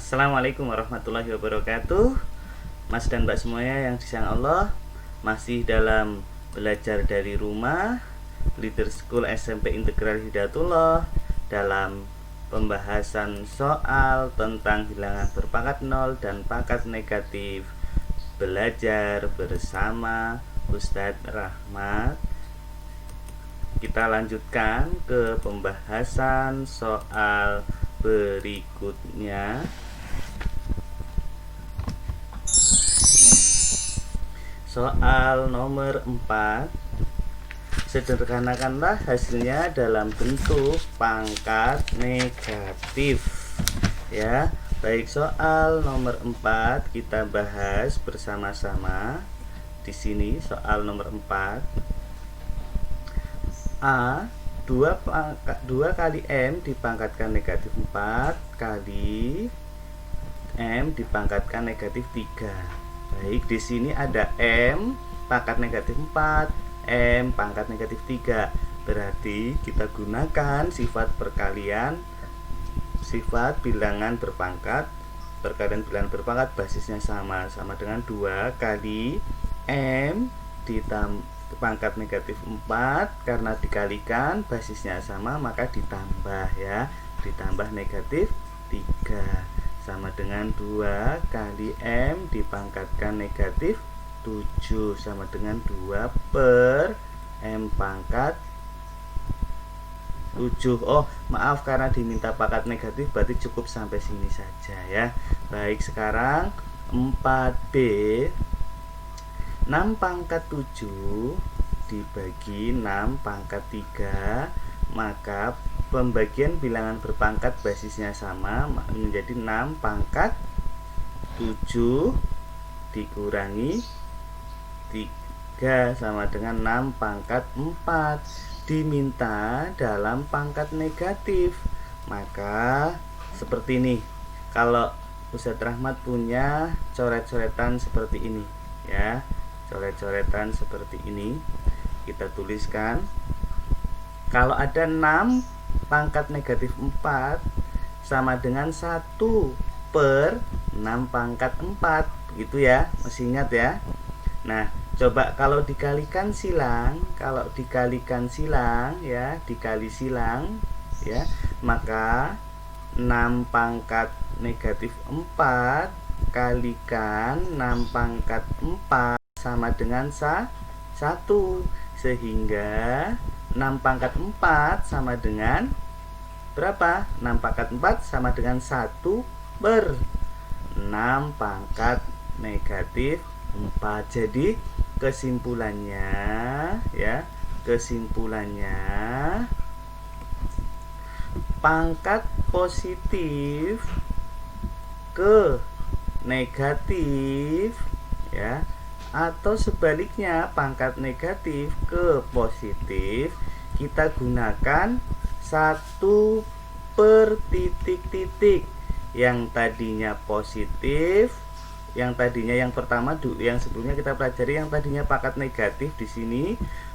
Assalamualaikum warahmatullahi wabarakatuh. Mas dan mbak semuanya yang disayang Allah, masih dalam belajar dari rumah Leader School SMP Integral Hidayatullah, dalam pembahasan soal tentang bilangan berpangkat 0 dan pangkat negatif. Belajar bersama Ustadz Rahmat. Kita lanjutkan ke pembahasan soal berikutnya. Soal nomor 4. Sederhanakanlah hasilnya dalam bentuk pangkat negatif. Ya, baik, soal nomor 4 kita bahas bersama-sama. Di sini soal nomor 4. A 2 kali M dipangkatkan negatif 4 kali M dipangkatkan negatif 3. Baik, di sini ada M pangkat negatif 4, M pangkat negatif 3. Berarti kita gunakan sifat perkalian, sifat bilangan berpangkat. Perkalian bilangan berpangkat basisnya sama dengan 2 kali M ditambah pangkat negatif 4, karena dikalikan basisnya sama maka ditambah, ya, ditambah negatif 3 sama dengan 2 kali M dipangkatkan negatif 7 sama dengan 2 per M pangkat 7. Oh, maaf, karena diminta pangkat negatif berarti cukup sampai sini saja, ya. Baik, sekarang 4B 6 pangkat 7 dibagi 6 pangkat 3, maka pembagian bilangan berpangkat basisnya sama menjadi 6 pangkat 7 dikurangi 3 sama dengan 6 pangkat 4. Diminta dalam pangkat negatif, maka seperti ini. Kalau Ustadz Rahmat punya coret-coretan seperti ini, ya, coret-coretan seperti ini, kita tuliskan. Kalau ada 6 pangkat negatif 4 sama dengan 1 per 6 pangkat 4, begitu ya, masih ingat ya. Nah, coba kalau dikalikan silang, ya, dikali silang, ya, maka 6 pangkat negatif 4 kalikan 6 pangkat 4 sama dengan 1, sehingga 6 pangkat 4 sama dengan berapa? 6 pangkat 4 sama dengan 1 per 6 pangkat negatif 4. Jadi kesimpulannya, ya, pangkat positif ke negatif, ya, atau sebaliknya pangkat negatif ke positif, kita gunakan 1 per titik-titik. Yang tadinya positif, yang pertama, yang sebelumnya kita pelajari, yang tadinya pangkat negatif di sini,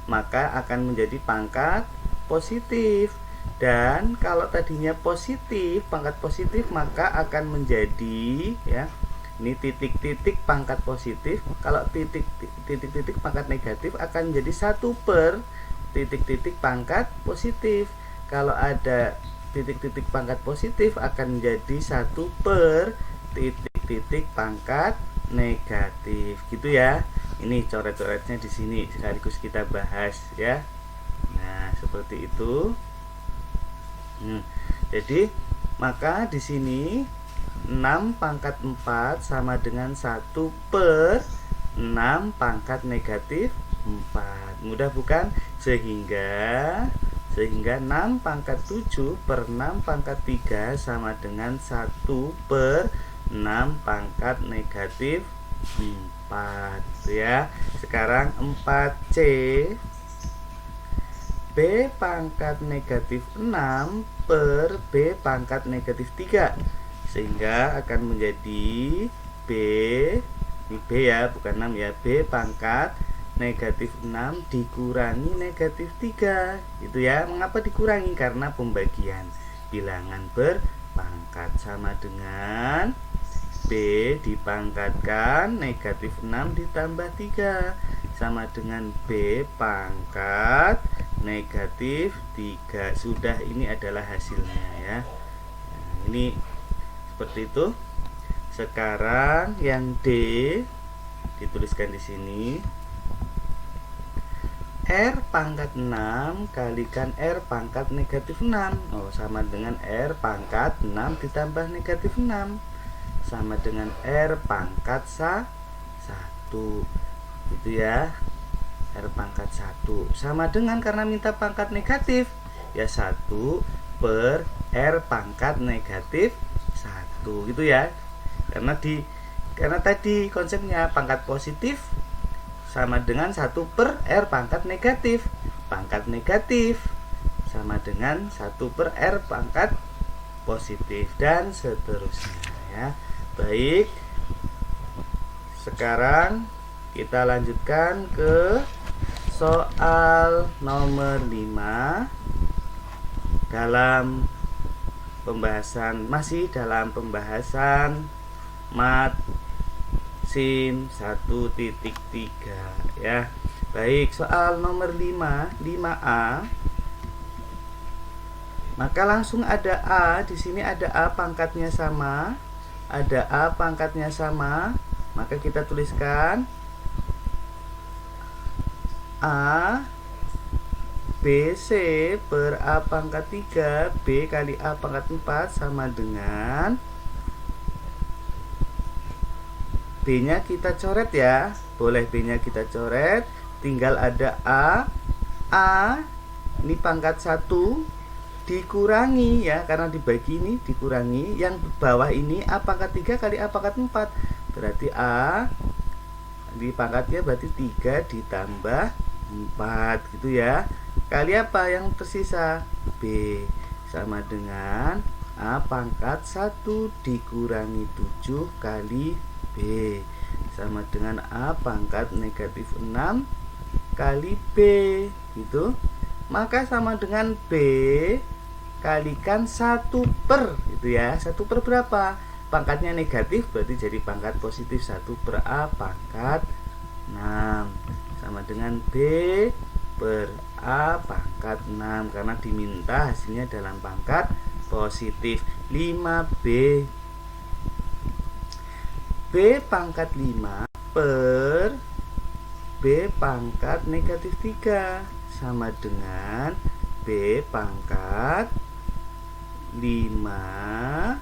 maka akan menjadi pangkat positif. Dan kalau tadinya positif, pangkat positif, maka akan menjadi, ya, ini titik-titik pangkat positif. Kalau titik-titik pangkat negatif akan menjadi 1 per titik-titik pangkat positif. Kalau ada titik-titik pangkat positif akan menjadi 1 per titik-titik pangkat negatif, gitu ya. Ini coret-coretnya di sini sekaligus kita bahas, ya. Nah, seperti itu. Jadi maka di sini 6 pangkat 4 sama dengan 1 per 6 pangkat negatif 4. Mudah bukan? Sehingga 6 pangkat 7 per 6 pangkat 3 sama dengan 1 per 6 pangkat negatif 4, ya. Sekarang 4C B pangkat negatif 6 per B pangkat negatif 3, sehingga akan menjadi B, ini B ya, bukan 6 ya, B pangkat negatif 6 dikurangi negatif 3, gitu ya. Mengapa dikurangi? Karena pembagian bilangan berpangkat sama dengan B dipangkatkan negatif 6 ditambah 3 sama dengan B pangkat negatif 3. Sudah, ini adalah hasilnya ya. Nah, ini seperti itu. Sekarang yang D dituliskan di sini. R pangkat 6 kalikan R pangkat negatif 6. Oh, sama dengan R pangkat 6 ditambah negatif 6. Sama dengan R pangkat 1. Gitu ya. R pangkat 1. Sama dengan, karena minta pangkat negatif, ya 1 per R pangkat negatif 1. Gitu ya. Karena tadi konsepnya pangkat positif sama dengan 1 per R pangkat negatif. Pangkat negatif sama dengan 1 per R pangkat positif, dan seterusnya ya. Baik, sekarang kita lanjutkan ke soal nomor 5 masih dalam pembahasan mat SIM 1.3 ya. Baik, soal nomor 5A. Maka langsung ada A, di sini ada A pangkatnya sama, ada A pangkatnya sama, maka kita tuliskan A BC per A pangkat 3 B kali A pangkat 4 sama dengan B-nya kita coret ya. Boleh B-nya kita coret. Tinggal ada A ini pangkat 1 dikurangi ya, karena dibagi ini dikurangi. Yang bawah ini A pangkat 3 kali A pangkat 4. Berarti A di pangkatnya berarti 3 ditambah 4 gitu ya. Kali apa yang tersisa? B sama dengan A pangkat 1 dikurangi 7 kali B sama dengan A pangkat negatif 6 kali B gitu. Maka sama dengan B kalikan 1 per gitu ya. 1 per berapa? Pangkatnya negatif berarti jadi pangkat positif 1 per A pangkat 6 sama dengan B per A pangkat 6, karena diminta hasilnya dalam pangkat positif. 5B B pangkat 5 per B pangkat negatif 3 sama dengan B pangkat 5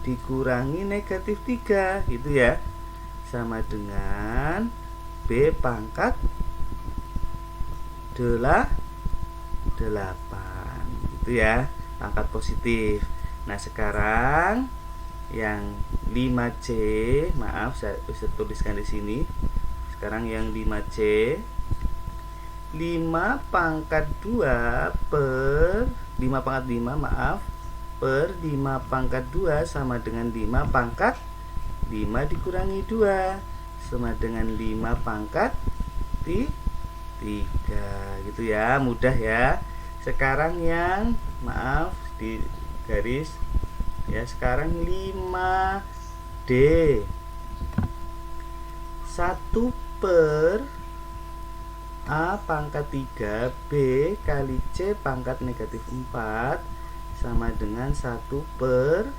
dikurangi negatif 3 gitu ya, sama dengan B pangkat 8 gitu ya, pangkat positif. Nah, sekarang yang 5C, maaf saya bisa tuliskan di sini. Sekarang yang 5C, 5 pangkat 2 per 5 pangkat 5 maaf per 5 pangkat 2 sama dengan 5 pangkat 5 dikurangi 2 sama dengan 5 pangkat 3 gitu ya. Mudah ya. Sekarang yang maaf di garis ya, sekarang 5D 1 per A pangkat 3 B kali C pangkat negatif 4 sama dengan 1 per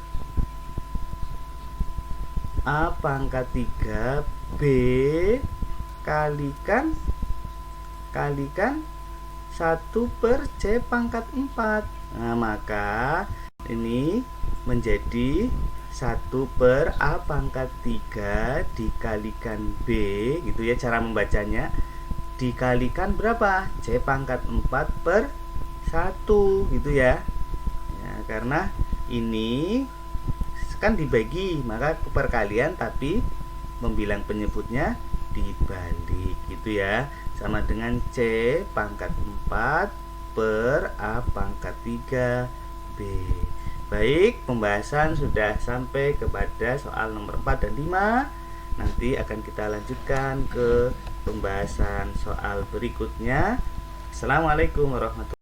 A pangkat 3 B kalikan 1 per C pangkat 4. Nah, maka ini menjadi 1 per A pangkat 3 dikalikan B gitu ya, cara membacanya, dikalikan berapa? C pangkat 4 per 1 gitu ya. Ya, karena ini kan dibagi, maka perkalian tapi membilang penyebutnya dibalik gitu ya. Sama dengan C pangkat 4 per A pangkat 3 B. Baik, pembahasan sudah sampai kepada soal nomor 4 dan 5. Nanti akan kita lanjutkan ke pembahasan soal berikutnya. Assalamualaikum warahmatullahi wabarakatuh.